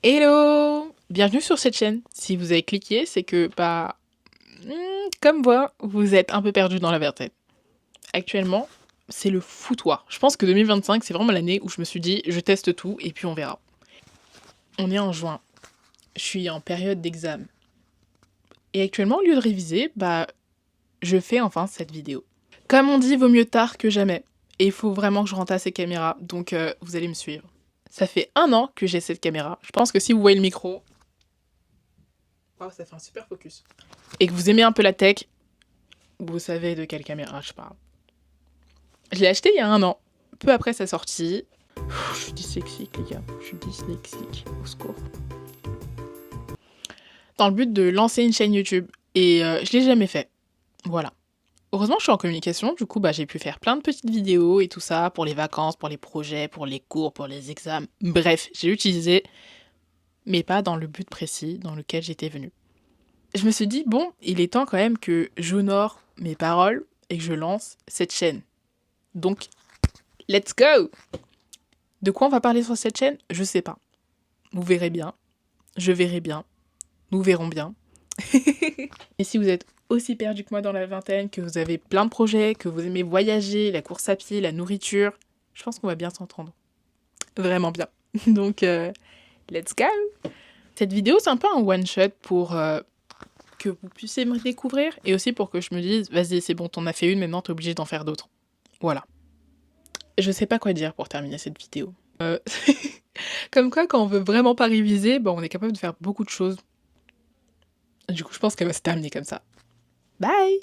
Hello! Bienvenue sur cette chaîne. Si vous avez cliqué, c'est que, comme moi, vous êtes un peu perdu dans la vingtaine. Actuellement, c'est le foutoir. Je pense que 2025, c'est vraiment l'année où je me suis dit, je teste tout et puis on verra. On est en juin. Je suis en période d'examen. Et actuellement, au lieu de réviser, je fais enfin cette vidéo. Comme on dit, vaut mieux tard que jamais. Et il faut vraiment que je rentasse ces caméras, donc vous allez me suivre. Ça fait 1 an que j'ai cette caméra. Je pense que si vous voyez le micro, wow, ça fait un super focus. Et que vous aimez un peu la tech, vous savez de quelle caméra je parle. Je l'ai acheté il y a 1 an, peu après sa sortie. Je suis dyslexique, les gars. Je suis dyslexique. Au secours. Dans le but de lancer une chaîne YouTube. Et je l'ai jamais fait. Voilà. Heureusement, je suis en communication. Du coup, j'ai pu faire plein de petites vidéos et tout ça pour les vacances, pour les projets, pour les cours, pour les examens. Bref, j'ai utilisé, mais pas dans le but précis dans lequel j'étais venue. Je me suis dit, bon, il est temps quand même que j'honore mes paroles et que je lance cette chaîne. Donc, let's go! De quoi on va parler sur cette chaîne? Je sais pas. Vous verrez bien. Je verrai bien. Nous verrons bien. Et si vous êtes aussi perdu que moi dans la vingtaine, que vous avez plein de projets, que vous aimez voyager, la course à pied, la nourriture, je pense qu'on va bien s'entendre. Vraiment bien. Donc, let's go! Cette vidéo, c'est un peu un one-shot pour que vous puissiez me découvrir et aussi pour que je me dise, vas-y, c'est bon, t'en as fait une, maintenant t'es obligé d'en faire d'autres. Voilà. Je sais pas quoi dire pour terminer cette vidéo. Comme quoi, quand on veut vraiment pas réviser, on est capable de faire beaucoup de choses. Du coup, je pense qu'elle va se terminer comme ça. Bye!